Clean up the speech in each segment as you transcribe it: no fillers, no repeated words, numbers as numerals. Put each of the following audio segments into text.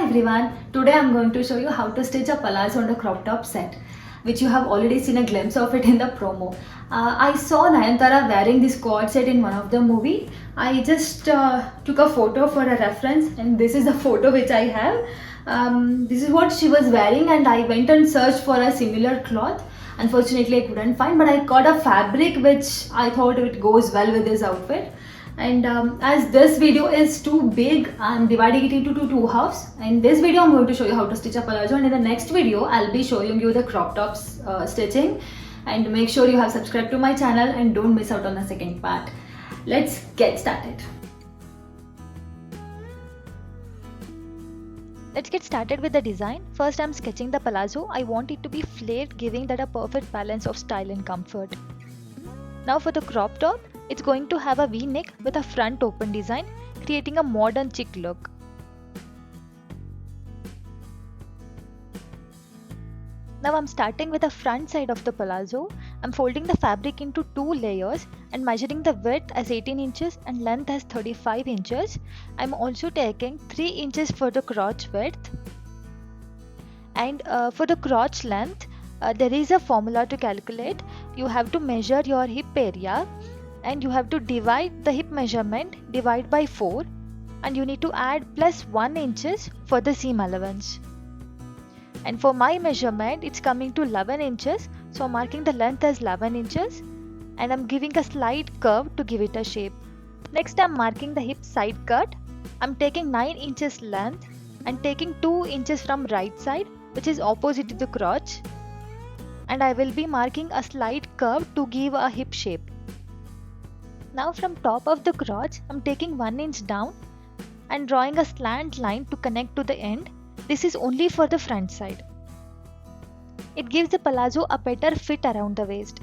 everyone, today I'm going to show you how to stitch a palazzo on a crop top set, which you have already seen a glimpse of it in the promo. I saw Nayanthara wearing this cord set in one of the movie. I just took a photo for a reference, and this is the photo which I have. This is what she was wearing, and I went and searched for a similar cloth. Unfortunately I couldn't find, but I got a fabric which I thought it goes well with this outfit. And as this video is too big, I'm dividing it into two halves. In this video I'm going to show you how to stitch a palazzo, and in the next video I'll be showing you the crop tops stitching. And make sure you have subscribed to my channel and don't miss out on the second part. Let's get started. Let's get started with the design. First I'm sketching the palazzo. I want it to be flared, giving that a perfect balance of style and comfort. Now for the crop top, it's going to have a V-neck with a front open design, creating a modern chic look. Now I'm starting with the front side of the palazzo. I'm folding the fabric into 2 layers and measuring the width as 18 inches and length as 35 inches. I'm also taking 3 inches for the crotch width. And for the crotch length, there is a formula to calculate. You have to measure your hip area and you have to divide the hip measurement divide by 4, and you need to add plus 1 inches for the seam allowance. And for my measurement, it's coming to 11 inches, so I'm marking the length as 11 inches and I'm giving a slight curve to give it a shape. Next I'm marking the hip side cut. I'm taking 9 inches length and taking 2 inches from right side, which is opposite to the crotch, and I will be marking a slight curve to give a hip shape. Now from top of the crotch, I'm taking 1 inch down and drawing a slant line to connect to the end. This is only for the front side. It gives the palazzo a better fit around the waist.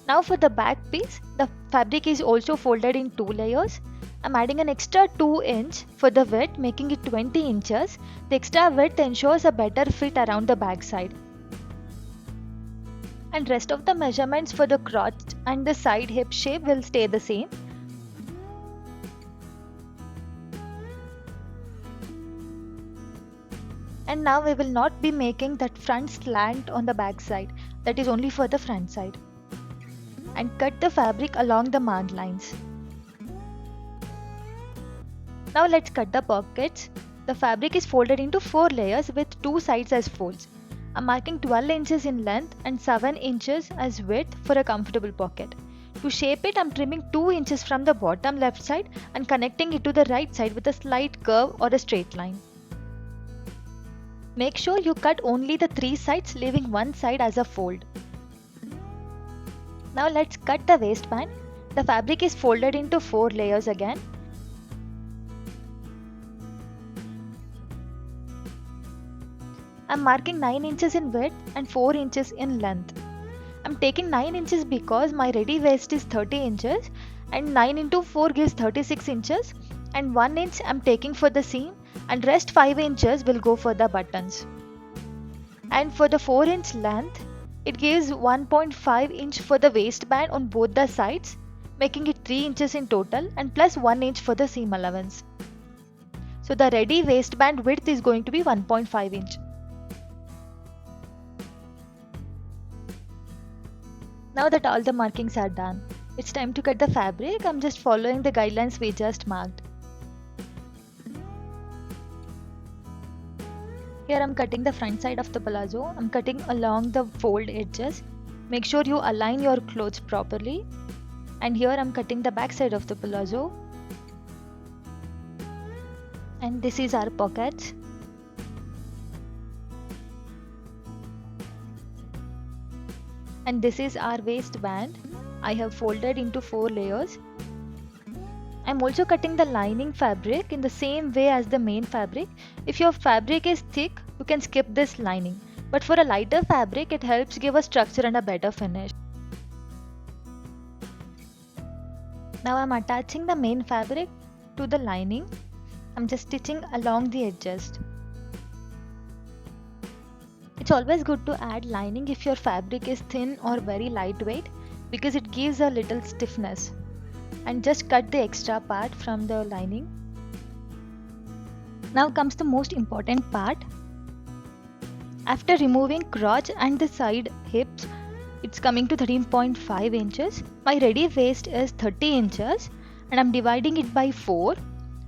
Now for the back piece, the fabric is also folded in 2 layers. I'm adding an extra 2 inch for the width, making it 20 inches. The extra width ensures a better fit around the back side. And rest of the measurements for the crotch and the side hip shape will stay the same. And now we will not be making that front slant on the back side. That is only for the front side. And cut the fabric along the marked lines. Now let's cut the pockets. The fabric is folded into 4 layers with 2 sides as folds. I'm marking 12 inches in length and 7 inches as width for a comfortable pocket. To shape it, I'm trimming 2 inches from the bottom left side and connecting it to the right side with a slight curve or a straight line. Make sure you cut only the 3 sides, leaving one side as a fold. Now let's cut the waistband. The fabric is folded into 4 layers again. I'm marking 9 inches in width and 4 inches in length. I'm taking 9 inches because my ready waist is 30 inches and 9 into 4 gives 36 inches, and 1 inch I'm taking for the seam and rest 5 inches will go for the buttons. And for the 4 inch length, it gives 1.5 inch for the waistband on both the sides, making it 3 inches in total and plus 1 inch for the seam allowance. So the ready waistband width is going to be 1.5 inch. Now that all the markings are done, it's time to cut the fabric. I'm just following the guidelines we just marked. Here I'm cutting the front side of the palazzo. I'm cutting along the fold edges. Make sure you align your clothes properly. And here I'm cutting the back side of the palazzo. And this is our pockets. And this is our waistband. I have folded into 4 layers. I'm also cutting the lining fabric in the same way as the main fabric. If your fabric is thick, you can skip this lining. But for a lighter fabric, it helps give a structure and a better finish. Now I'm attaching the main fabric to the lining. I'm just stitching along the edges. It's always good to add lining if your fabric is thin or very lightweight, because it gives a little stiffness. And just cut the extra part from the lining. Now comes the most important part. After removing crotch and the side hips, it's coming to 13.5 inches. My ready waist is 30 inches and I'm dividing it by 4,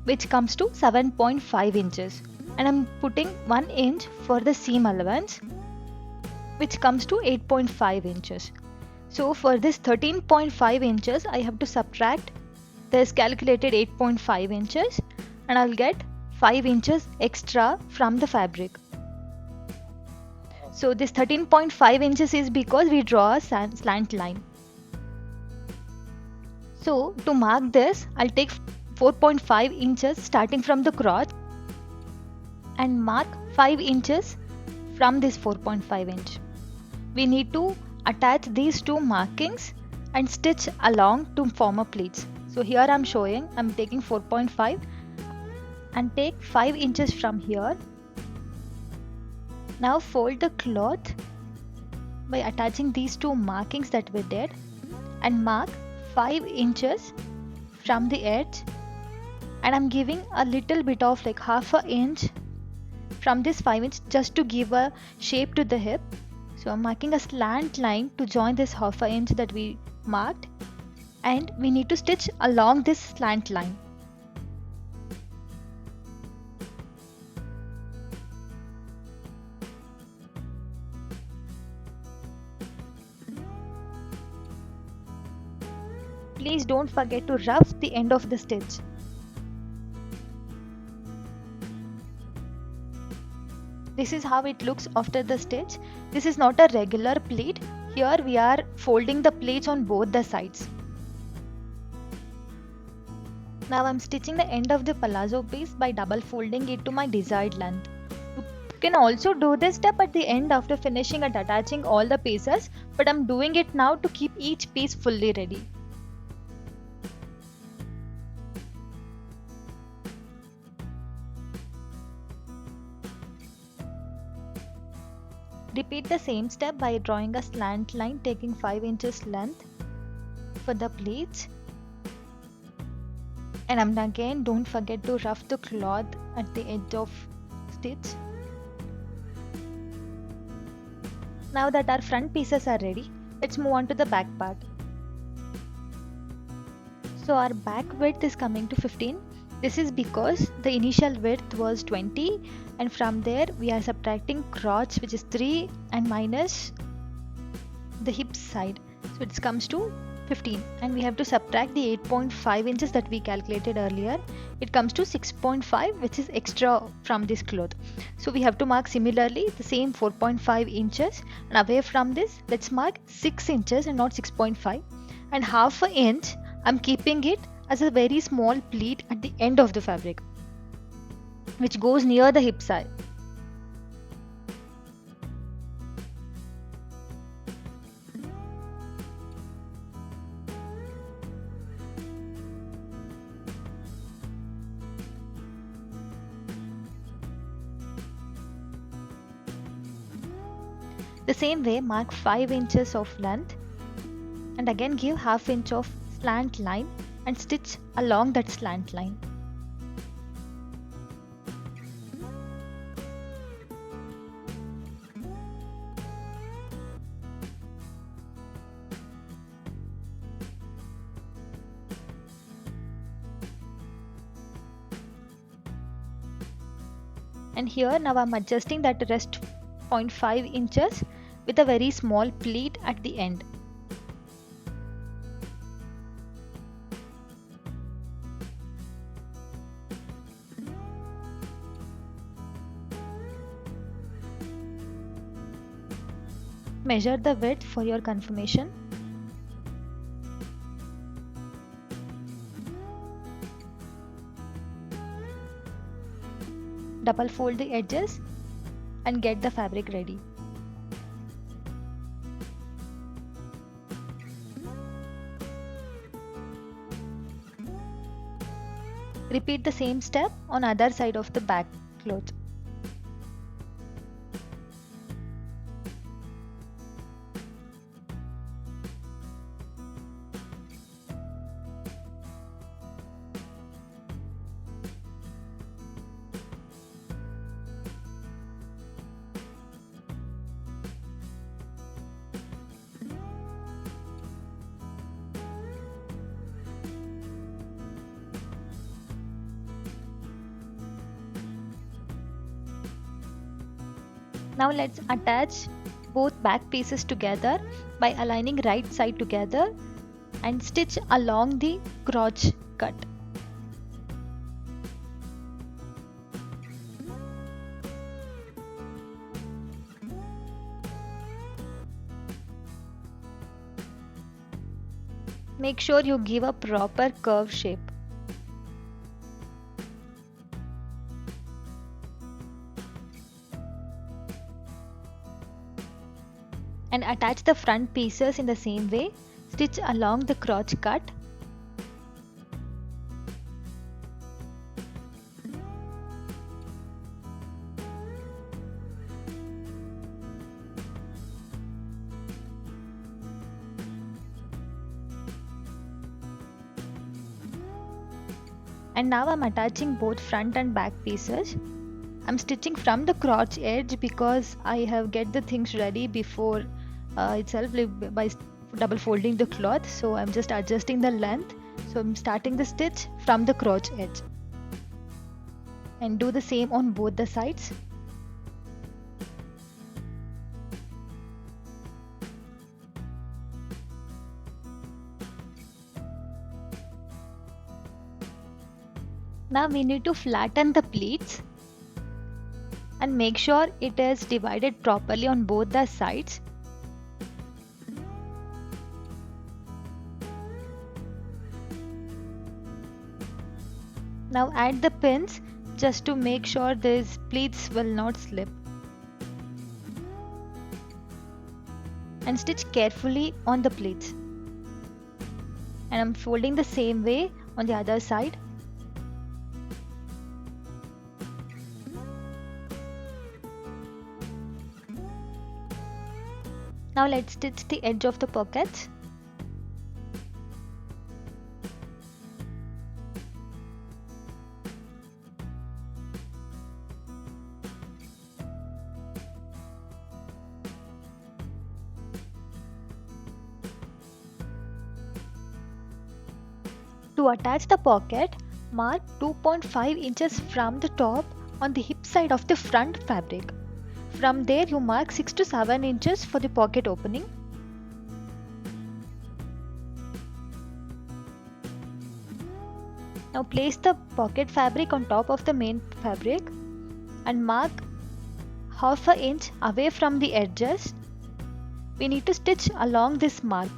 which comes to 7.5 inches. And I'm putting 1 inch for the seam allowance, which comes to 8.5 inches. So for this 13.5 inches, I have to subtract this calculated 8.5 inches and I'll get 5 inches extra from the fabric. So this 13.5 inches is because we draw a slant line. So to mark this, I'll take 4.5 inches starting from the crotch and mark 5 inches from this 4.5 inch. We need to attach these two markings and stitch along to form a pleats. So here I'm showing, I'm taking 4.5 and take 5 inches from here. Now fold the cloth by attaching these two markings that we did and mark 5 inches from the edge, and I'm giving a little bit of like half an inch from this 5 inch just to give a shape to the hip. So I'm marking a slant line to join this half an inch that we marked, and we need to stitch along this slant line. Please don't forget to rough the end of the stitch. This is how it looks after the stitch. This is not a regular pleat. Here we are folding the pleats on both the sides. Now I'm stitching the end of the palazzo piece by double folding it to my desired length. You can also do this step at the end after finishing and attaching all the pieces, but I'm doing it now to keep each piece fully ready. Repeat the same step by drawing a slant line taking 5 inches length for the pleats. And again, don't forget to rough the cloth at the edge of stitch. Now that our front pieces are ready, let's move on to the back part. So our back width is coming to 15. This is because the initial width was 20 and from there we are subtracting crotch, which is 3, and minus the hip side. So it comes to 15, and we have to subtract the 8.5 inches that we calculated earlier. It comes to 6.5, which is extra from this cloth. So we have to mark similarly the same 4.5 inches, and away from this let's mark 6 inches and not 6.5, and half an inch I'm keeping it as a very small pleat at the end of the fabric, which goes near the hip side. The same way, mark 5 inches of length and again give half inch of slant line and stitch along that slant line. And here now I'm adjusting that rest 0.5 inches with a very small pleat at the end. Measure the width for your confirmation. Double fold the edges and get the fabric ready. Repeat the same step on other side of the back cloth. Now let's attach both back pieces together by aligning right side together and stitch along the crotch cut. Make sure you give a proper curve shape. And attach the front pieces in the same way. Stitch along the crotch cut. And now I'm attaching both front and back pieces. I'm stitching from the crotch edge because I have get the things ready before itself by double folding the cloth. So I'm just adjusting the length. So I'm starting the stitch from the crotch edge. And do the same on both the sides. Now we need to flatten the pleats and make sure it is divided properly on both the sides. Now add the pins just to make sure these pleats will not slip. And stitch carefully on the pleats. And I'm folding the same way on the other side. Now let's stitch the edge of the pockets. To attach the pocket, mark 2.5 inches from the top on the hip side of the front fabric. From there you mark 6 to 7 inches for the pocket opening. Now place the pocket fabric on top of the main fabric and mark half an inch away from the edges. We need to stitch along this mark.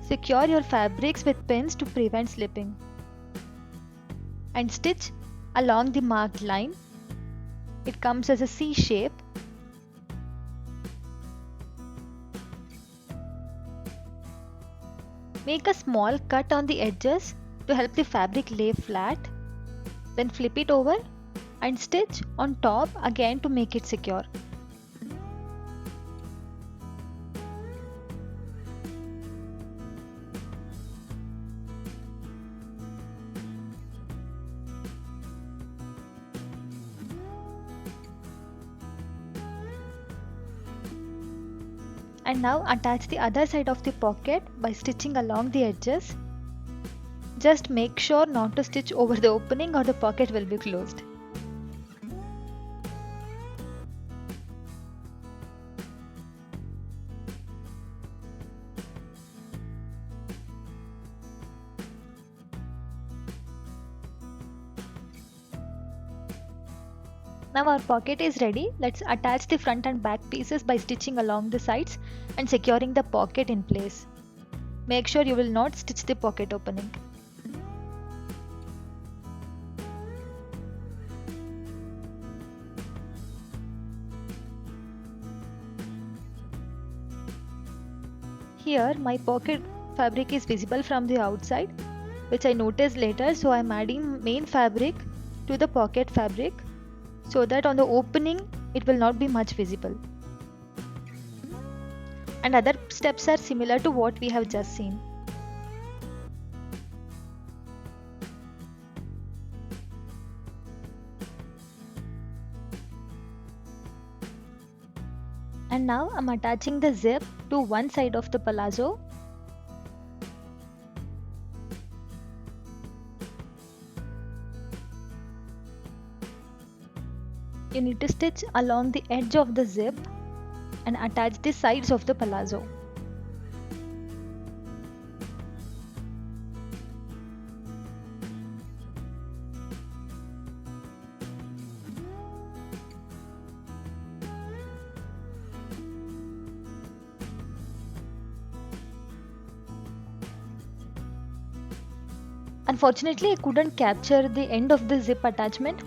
Secure your fabrics with pins to prevent slipping. And stitch along the marked line. It comes as a C shape. Make a small cut on the edges to help the fabric lay flat. Then flip it over and stitch on top again to make it secure. And now attach the other side of the pocket by stitching along the edges. Just make sure not to stitch over the opening or the pocket will be closed. Now our pocket is ready. Let's attach the front and back pieces by stitching along the sides and securing the pocket in place. Make sure you will not stitch the pocket opening. Here my pocket fabric is visible from the outside, which I noticed later, so I am adding main fabric to the pocket fabric so that on the opening it will not be much visible. And other steps are similar to what we have just seen. And now I'm attaching the zip to one side of the palazzo. You need to stitch along the edge of the zip and attach the sides of the palazzo. Unfortunately, I couldn't capture the end of the zip attachment,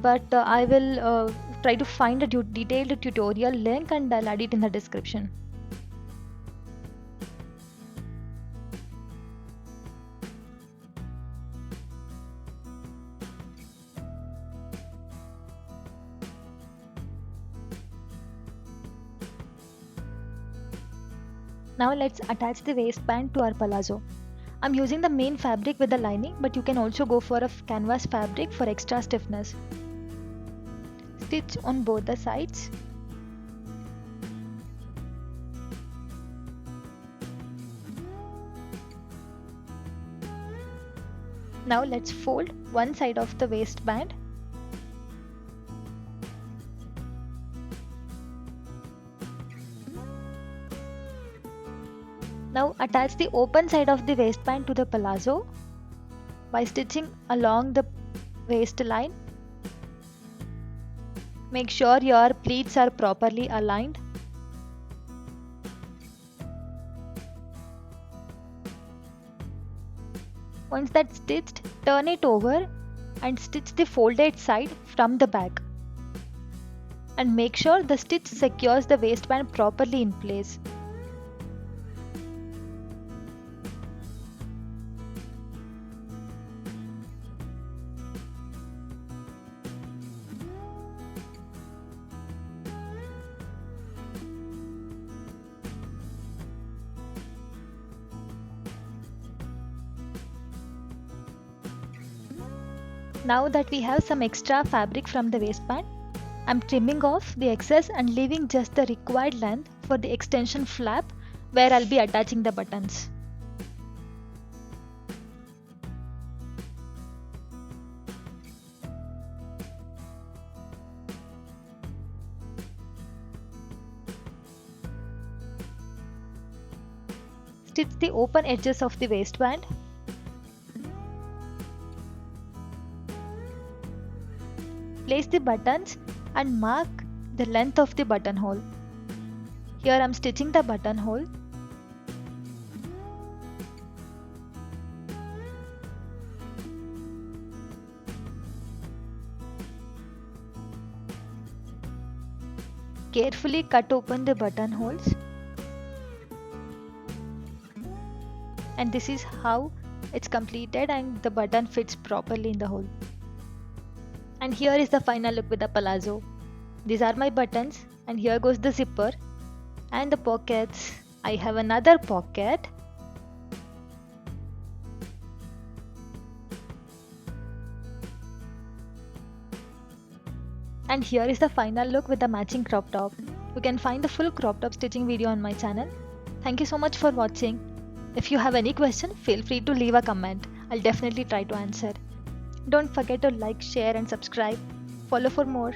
but I will try to find a detailed tutorial link and I'll add it in the description. Now let's attach the waistband to our palazzo. I'm using the main fabric with the lining, but you can also go for a canvas fabric for extra stiffness. Stitch on both the sides. Now let's fold one side of the waistband. Now attach the open side of the waistband to the palazzo by stitching along the waistline. Make sure your pleats are properly aligned. Once that's stitched, turn it over and stitch the folded side from the back. And make sure the stitch secures the waistband properly in place. Now that we have some extra fabric from the waistband, I'm trimming off the excess and leaving just the required length for the extension flap where I'll be attaching the buttons. Stitch the open edges of the waistband. Place the buttons and mark the length of the buttonhole. Here I am stitching the buttonhole. Carefully cut open the buttonholes. And this is how it's completed and the button fits properly in the hole. And here is the final look with the palazzo. These are my buttons and here goes the zipper and the pockets. I have another pocket. And here is the final look with the matching crop top. You can find the full crop top stitching video on my channel. Thank you so much for watching. If you have any question, feel free to leave a comment. I'll definitely try to answer. Don't forget to like, share and subscribe. Follow for more.